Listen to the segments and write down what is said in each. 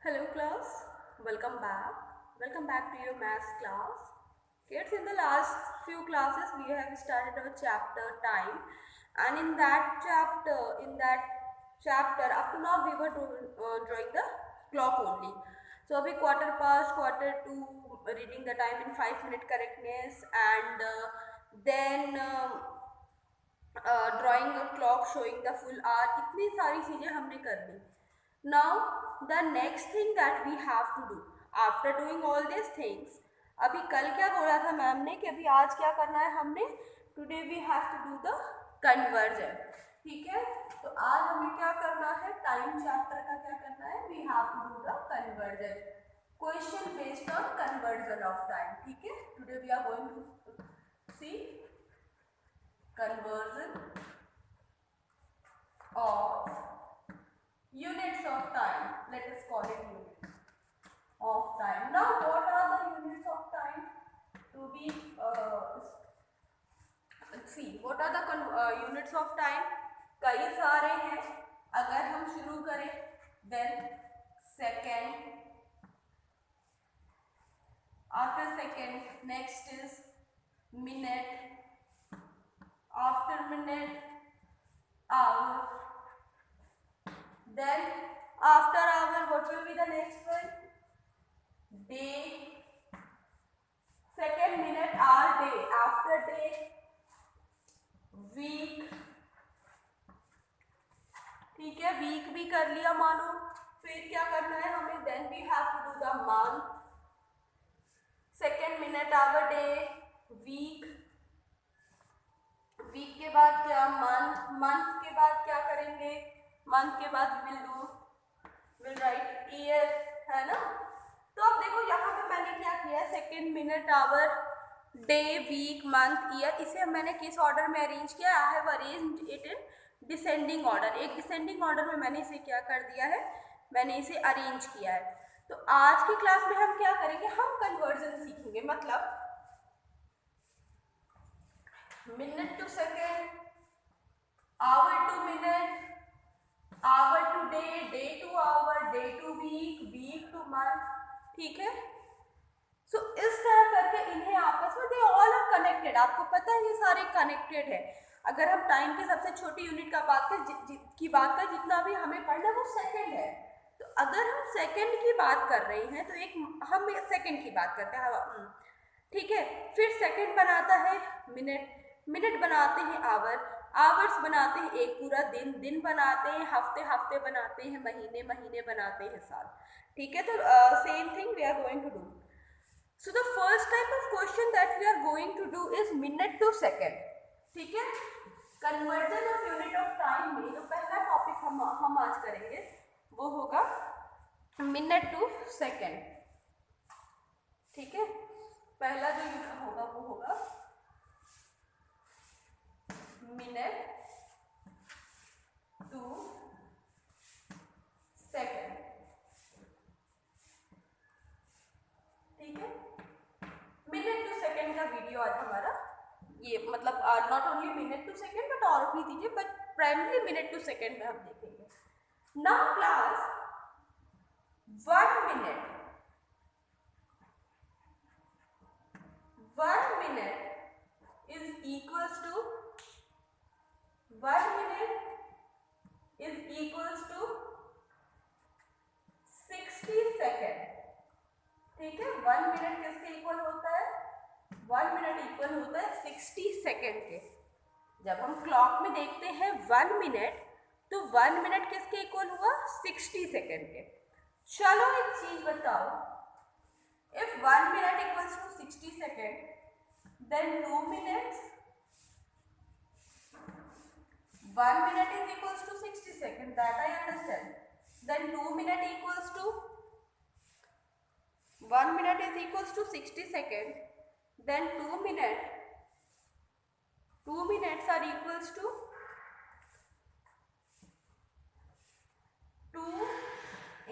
Hello class, welcome back. Welcome back to your maths class. Kids, in the last few classes we have started our chapter time, and in that chapter up to now we were drawing the clock only. So abhi quarter past, quarter to reading the time in 5 minute correctness, and then drawing a clock showing the full hour. इतनी सारी चीज़ें हमने कर ली. Now the next thing that we have to do after doing all these things, अभी कल क्या बोला था मैम ने कि अभी आज क्या करना है हमने, today we have to do the conversion. ठीक है, तो आज हमें क्या करना है, टाइम चैप्टर का क्या करना है, we have to do the conversion, question based on conversion of time. ठीक है, today we are going to see conversion of units of time. Let us call it units of time. Now what are the units of time to be see, what are the units of time? कई सारे हैं. अगर हम शुरू करें then second, after second next is minute, after minute hour, then after hour what will be the next one, day, second minute hour day, after day week. ठीक है, week भी कर लिया मानो. फिर क्या करना है हमें, then we have to do the month, second minute hour day week, week के बाद क्या मंथ, मंथ के बाद क्या करेंगे, मंथ के बाद विल राइट ईयर, है ना. तो अब देखो यहाँ पे मैंने क्या किया, second minute hour day week month year, इसे मैंने किस ऑर्डर में अरेंज किया, I have arranged it in descending order. एक डिसेंडिंग ऑर्डर में मैंने इसे क्या कर दिया है, मैंने इसे अरेंज किया है. तो आज की क्लास में हम क्या करेंगे, हम कन्वर्जन सीखेंगे. मतलब minute to second, hour to minute, hour to day, day to hour, day to week, week to month. ठीक है, सो इस तरह करके इन्हें आपस में दे ऑल आर कनेक्टेड. आपको पता है ये सारे कनेक्टेड है. अगर हम टाइम की सबसे छोटी यूनिट का बात करें जितना भी हमें पढ़ना वो सेकंड है. तो अगर हम सेकंड की बात कर रहे हैं तो एक हम सेकंड की बात करते हैं. ठीक है, फिर सेकंड बनाता है मिनट, मिनट बनाते हैं आवर, आवर्स बनाते हैं एक पूरा दिन, दिन बनाते हैं हफ्ते, हफ्ते बनाते हैं महीने, महीने बनाते हैं साल. ठीक है, तो same thing we are going to do. So the first type of question that we are going to do is minute to second. ठीक है, conversion of unit of time में जो पहला टॉपिक हम आज करेंगे वो होगा मिनट टू सेकेंड. ठीक है, पहला जो यूनिट होगा वो होगा मिनट टू सेकेंड. ठीक है, मिनट टू सेकेंड का वीडियो आज हमारा ये मतलब not only minute to second but और भी दीजिए, but primary minute to second में हम देखेंगे. Now class 1 minute, 1 minute is equals to 1 minute is equals to 60 second. ठीक है, 1 मिनट किसके इक्वल होता है, 1 मिनट इक्वल होता है 60 सेकेंड के. जब हम क्लॉक में देखते हैं 1 मिनट तो 1 मिनट किसके इक्वल हुआ, 60 सेकेंड के. चलो एक चीज बताओ, if 1 minute equals to 60 second then 2 minutes, 1 minute is equals to 60 second, that I understand. Then 2 minute equals to 1 minute is equals to 60 seconds, then 2 minutes are equals to 2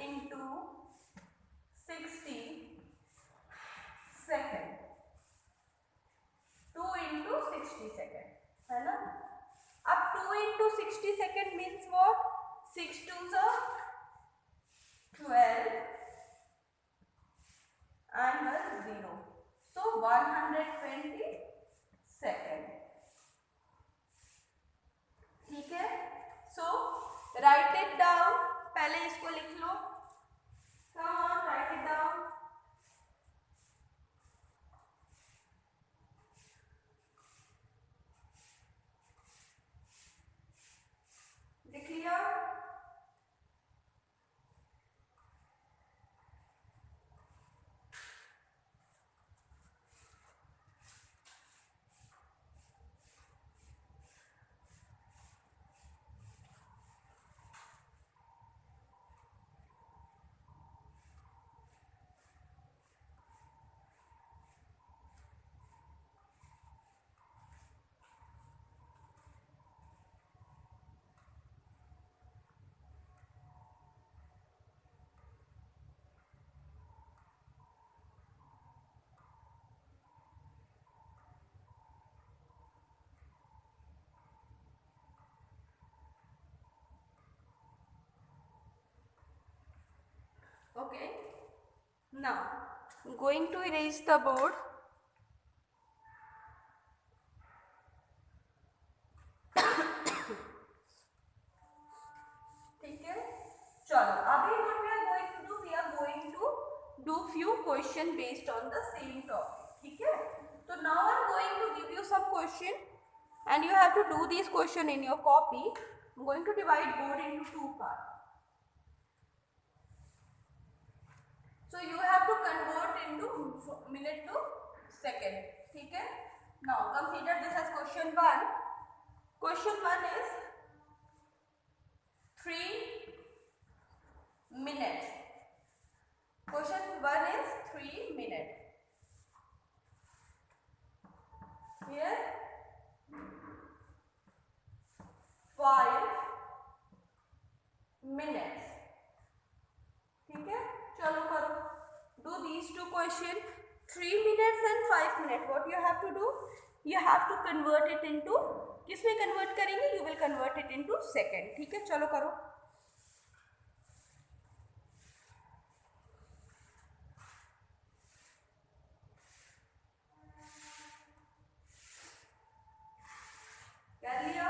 into 60 second, 2 into 60 second, है ना. अब 2 into 60 second means what, 6 2s are 12, Okay. Now, I'm going to erase the board. ठीक है, चलो अभी what we are going to do, we are going to do few question based on the same topic. ठीक है, so now I'm going to give you some question and you have to do this question in your copy. I'm going to divide board into two parts. So you have to convert into minute to second. ठीक है, now consider this as question 1. Question 1 is 3 minutes. Question 1 is 3 minutes. Here 5 minutes. ठीक है, चलो करो. Do these two question. 3 minutes and 5 minutes. What you have to do? You have to convert it into, किसमें convert करेंगे? You will convert it into second. ठीक है, चलो करो. कर लिया?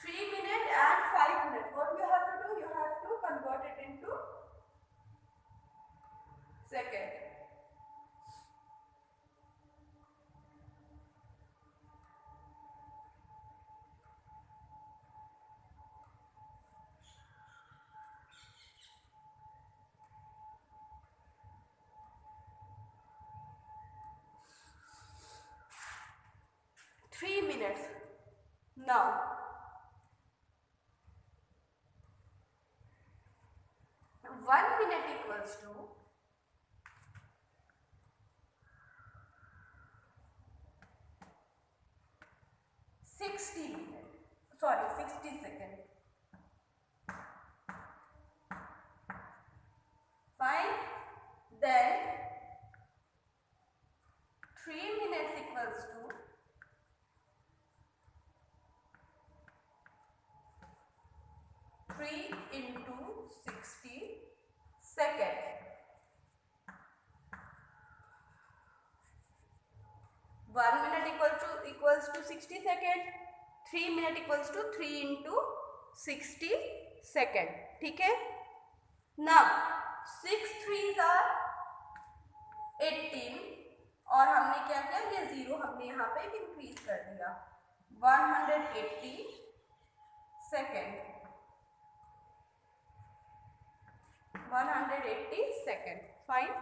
3 minutes and 5 minutes. What you have to do? You have to convert it into second. Three minutes. Now, 1 minute equals to 60 minutes. Sorry, 60 seconds. Fine. Then 3 minutes equals to 3 into 60 seconds. 1 minute equals to 60 seconds. 3 minute equals to 3 into 60 seconds. ठीक है? Now 6 3s are 18 और हमने क्या किया, ये 0 हमने यहाँ पे इंक्रीज कर दिया. 180 second. 180 second. Fine.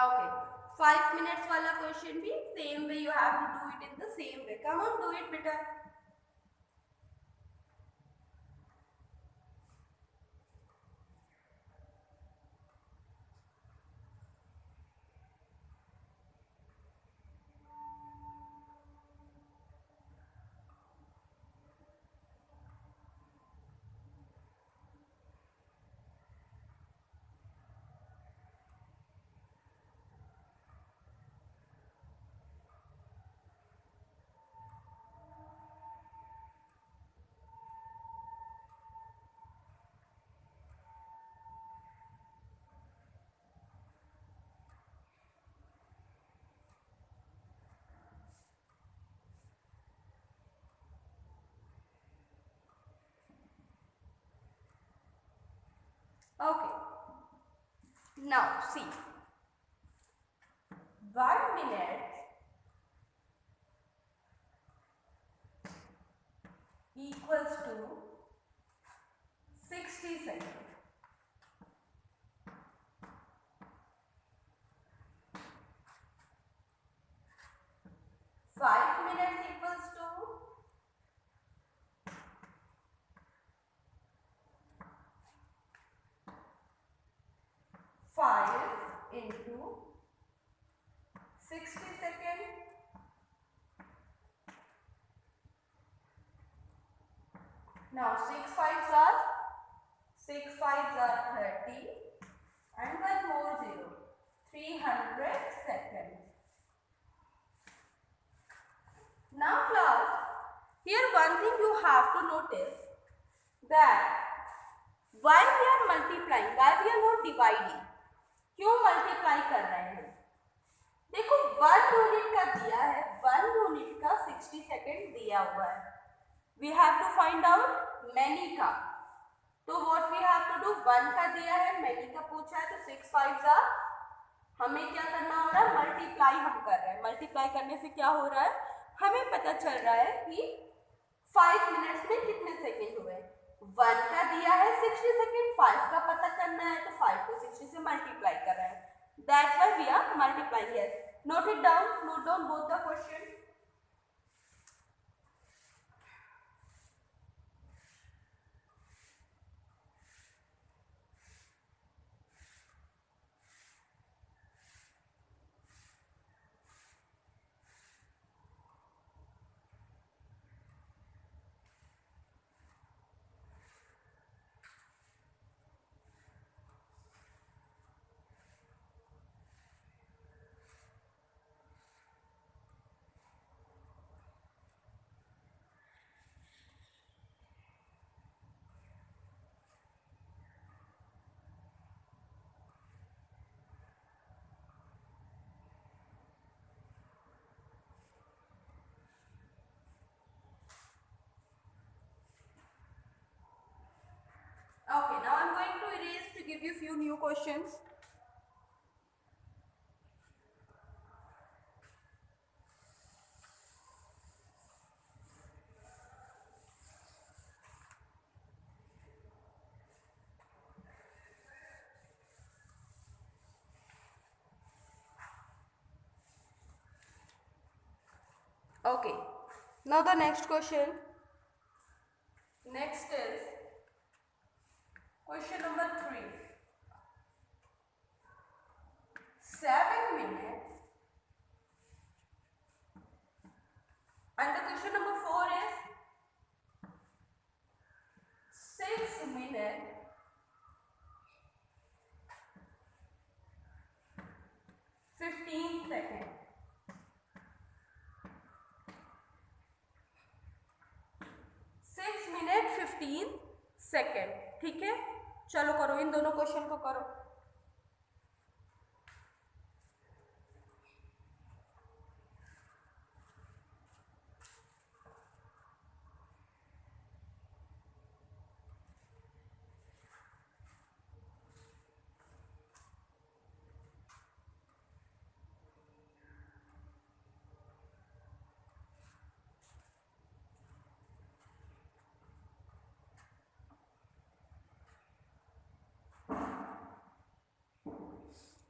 Okay, 5 minutes वाला क्वेश्चन भी same way you have to do it in the same way. Come on, do it बेटा. Okay. Now see. 1 minute Now 6 5s are 30 and one more 0. 300 seconds. Now class, here one thing you have to notice that why we are multiplying, why we are not dividing, क्यों multiply कर रहे हैं? देखो 1 unit का दिया है, 1 unit का 60 second दिया हुआ है. We have to find out many का. तो what we have to do, 1 का दिया है, मैनी का पूछा है, तो 6 5s are, हमें क्या करना हो रहा है, मल्टीप्लाई हम कर रहे हैं. मल्टीप्लाई करने से क्या हो रहा है, हमें पता चल रहा है कि 5 मिनट्स में कितने सेकेंड हुए. 1 का दिया है 60 सेकेंड, 5 का पता करना है, तो 5 को 60 से मल्टीप्लाई कर रहे हैं. That's why we are multiplying here. Note it down. Note down both the question. Okay, now I'm going to erase to give you few new questions. Okay, now the next question. Next is question number 3. 7 minutes. And the question number 4 is 6 minutes 15 seconds. 6 minutes 15 second. ठीक है, चलो करो, इन दोनों question को करो.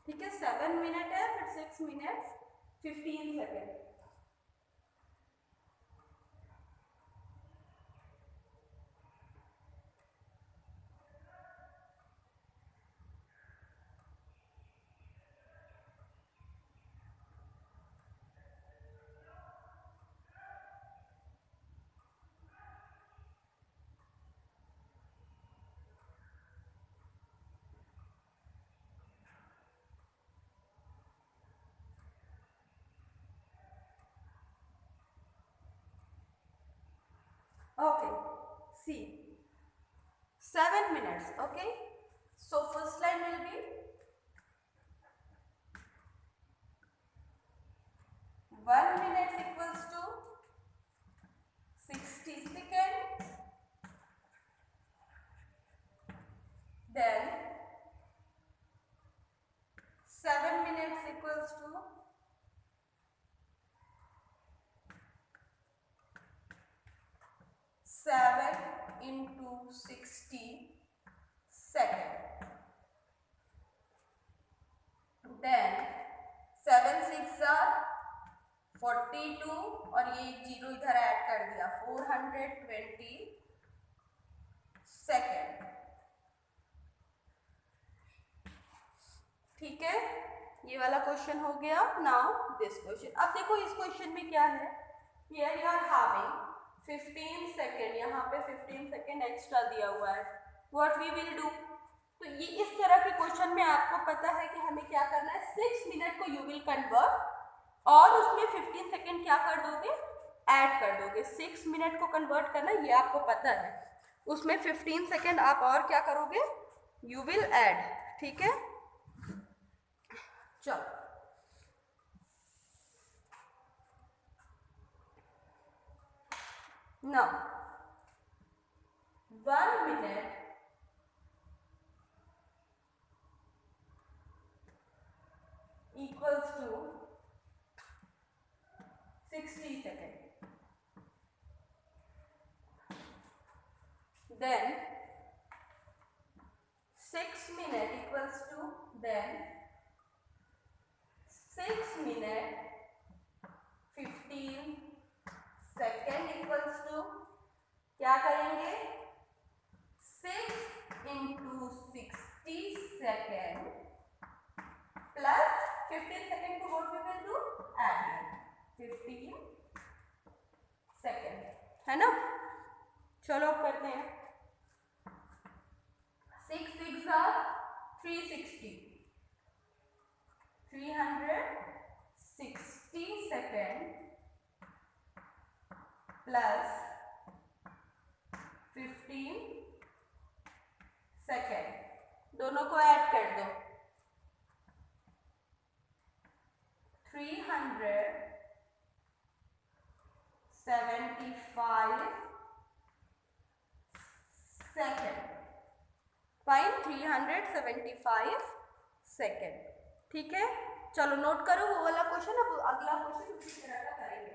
ठीक है, 7 minute है, फिर 6 minute 15 second. Okay, see, 7 minutes. Okay, so first line will be 1 minute equals to 60 seconds. Then 7 minutes equals to 7 into 60 seconds. Then 7 6 are 42 और ये 0 इधर ऐड कर दिया, 420 सेकेंड. ठीक है, ये वाला क्वेश्चन हो गया. Now this question. अब देखो इस क्वेश्चन में क्या है, here you are having 15 second, यहाँ पे 15 सेकेंड एक्स्ट्रा दिया हुआ है। व्हाट वी विल डू, तो ये इस तरह के क्वेश्चन में आपको पता है कि हमें क्या करना है, 6 मिनट को यू विल कन्वर्ट और उसमें 15 सेकेंड क्या कर दोगे, ऐड कर दोगे। 6 मिनट को कन्वर्ट करना ये आपको पता है, उसमें 15 सेकेंड आप और क्या करोगे, यू विल ऐड। ठीक है, चलो now 1 minute equals to 60 seconds. Then 6 minute equals to, then 6 minute 15 second equals to क्या करेंगे, 6 इंटू 60 सेकेंड प्लस 15 सेकेंड को what we will do, add 15 second, है ना। चलो अब करते हैं, 6 6 360, 360 सेकेंड प्लस 15 सेकेंड, दोनों को ऐड कर दो, 375 सेकेंड, फाइन, 375 सेकेंड। ठीक है, चलो नोट करो वो वाला क्वेश्चन, अब अगला क्वेश्चन उसी तरह का करेंगे।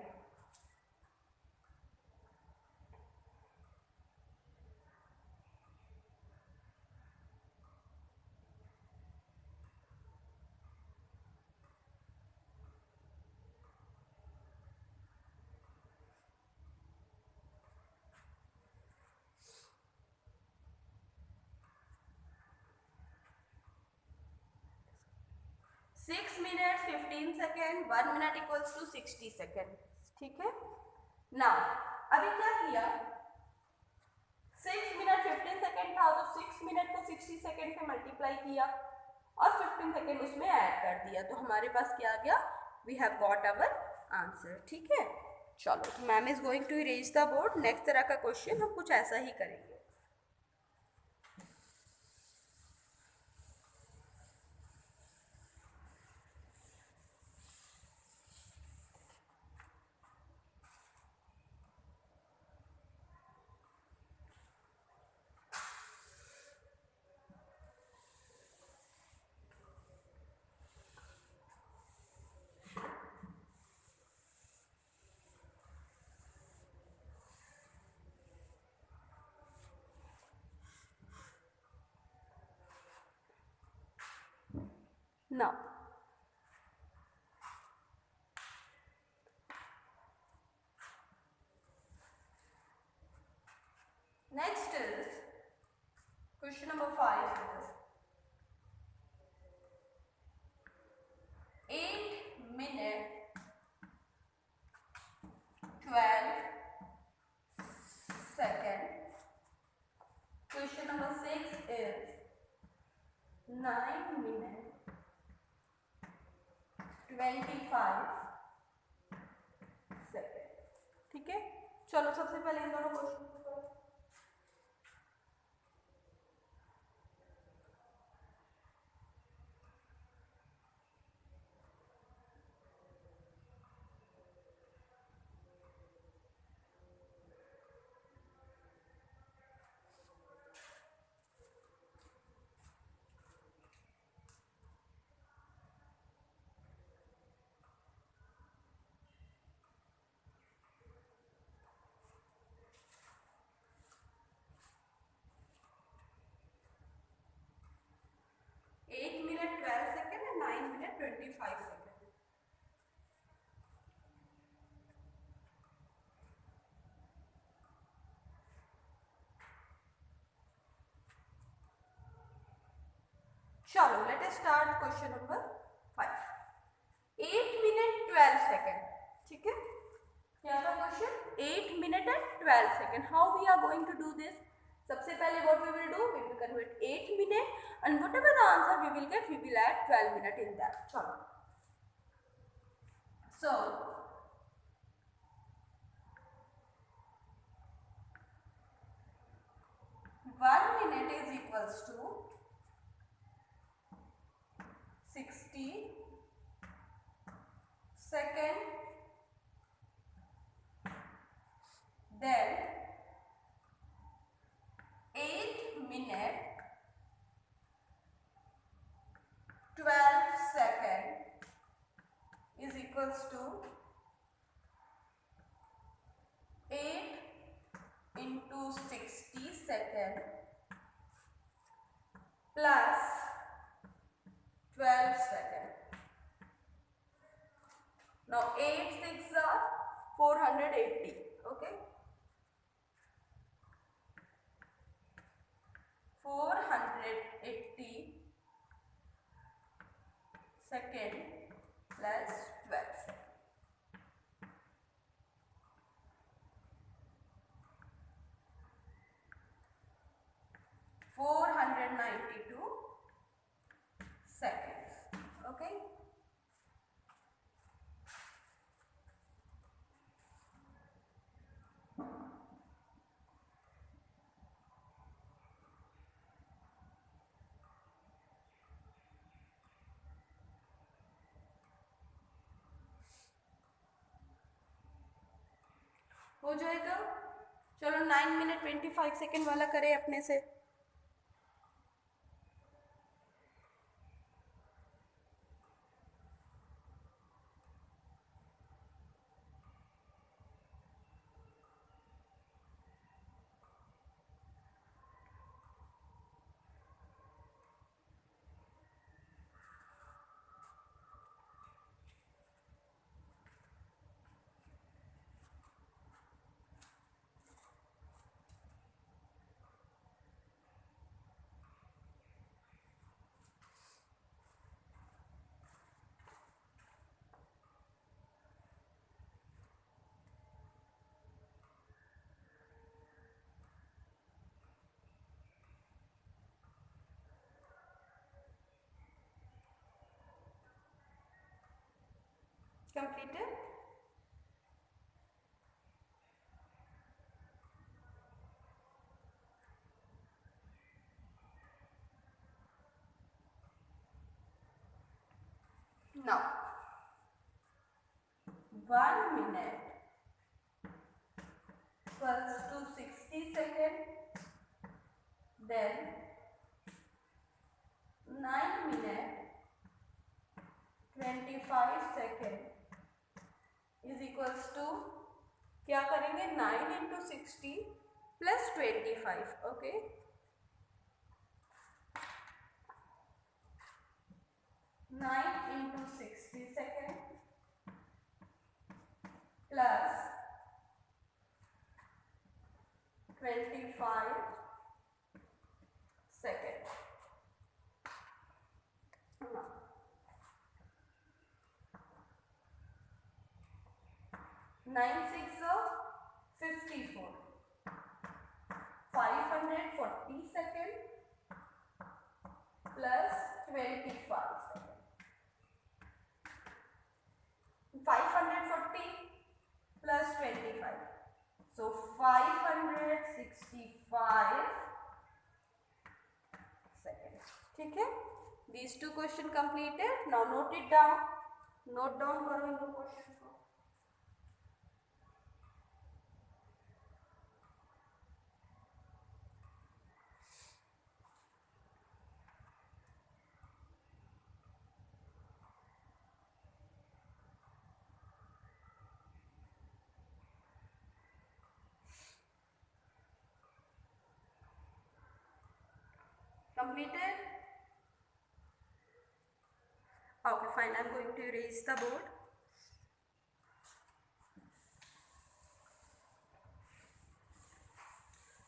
6 minute 15 second, 1 minute equals to 60 second. ठीक है, ना अभी क्या किया, 6 मिनट 15 सेकेंड था तो 6 मिनट को 60 सेकेंड से मल्टीप्लाई किया और 15 सेकेंड उसमें ऐड कर दिया, तो हमारे पास क्या आ गया, we have got our answer. ठीक है, चलो ma'am is going to erase the board. Next तरह का क्वेश्चन हम कुछ ऐसा ही करेंगे। Now, next is question number 5 is 8 minute 12 second. Question number 6 is 9 minute 25 second. ठीक है, चलो सबसे पहले इन दोनों क्वेश्चन को करो। चलो let us start question number 5। 8 minute 12 second. ठीक है, क्या था question, 8 minute and 12 second. How we are going to do this? सबसे पहले what we will do? We will convert 8 minute and whatever the answer we will get, we will add 12 minute in that. चलो. So 1 minute is equals to 60 second. Then 8 minute 12 second is equals to 8 into 60 second plus 12 second. Now 8 6 are 480. Okay. 480 second plus 12 second. $492 seconds. Okay. हो जाएगा. चलो 9 minute 25 second वाला करें अपने से. Completed. Now 1 minute equals to 60 second. Then 9 minute 25 second is equals to क्या करेंगे 9 into 60 plus 25. Okay. 9 into 60 second plus 25 second. 9 6 54. 540 second plus 25 second. 540 plus 25. So 565 seconds. ठीक है? These two question completed. Now note it down. Note down करो इन दो question को. Completed? Okay, fine. I'm going to erase the board.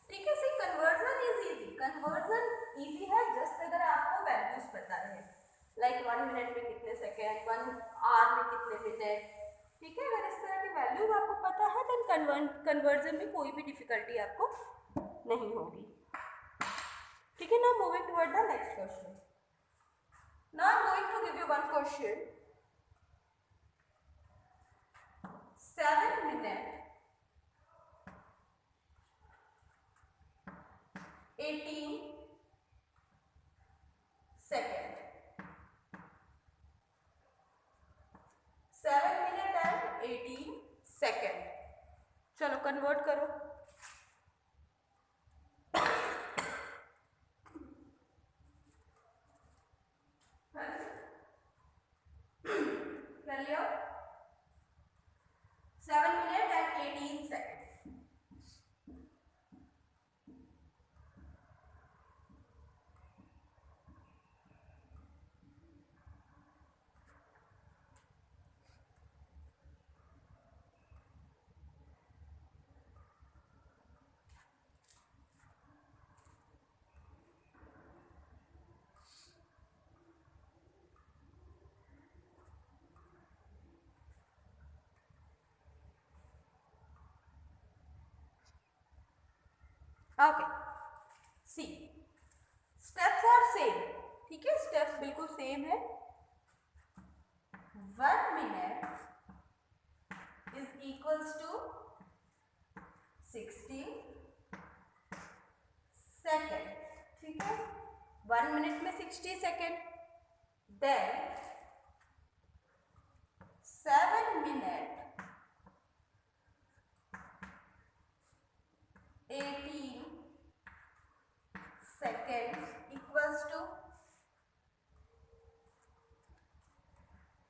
ठीक है, see conversion is easy. Conversion easy है just अगर आपको वैल्यूज पता है. लाइक 1 मिनट में कितने सेकेंड, 1 आवर में कितने मिनट. ठीक है, अगर इस तरह की वैल्यू वैल्यूज आपको पता है देन कन्वर्जन में कोई भी डिफिकल्टी आपको नहीं होगी। ठीक है, now moving toward the next question. Now I am going to give you one question. 7 minutes 18 seconds। 7 minutes and 18 seconds। चलो कन्वर्ट करो। कर लिया। 7 minutes and 18 seconds। Okay, see steps are same. ठीक है, स्टेप्स बिल्कुल सेम है। 1 minute is equals to 60 second. ठीक है, 1 मिनट में 60 second. Then 7 minutes 18 seconds equals to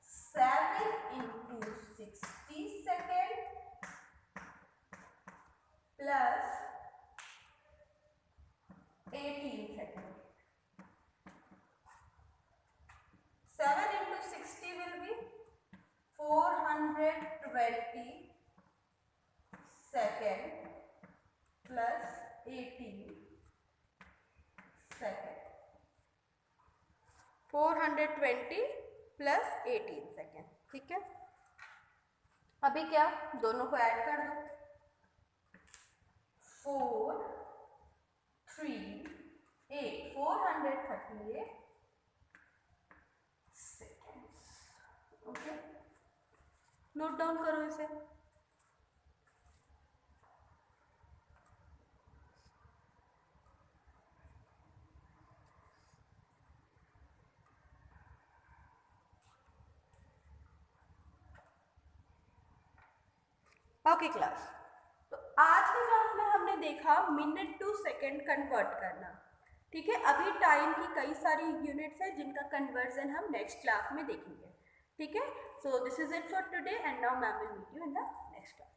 7 into 60 second plus 18 second। 7 into 60 will be 420 second plus 18 second. 420 plus 18 second. ठीक है, अभी क्या दोनों को ऐड कर दो। 4 3 8 438 सेकेंड्स। ओके, नोट डाउन करो इसे। ओके क्लास, तो आज की क्लास में हमने देखा मिनट टू सेकंड कन्वर्ट करना। ठीक है, अभी टाइम की कई सारी यूनिट्स है जिनका कन्वर्जन हम नेक्स्ट क्लास में देखेंगे। ठीक है, so this is it for today and now ma'am will meet you in the next class.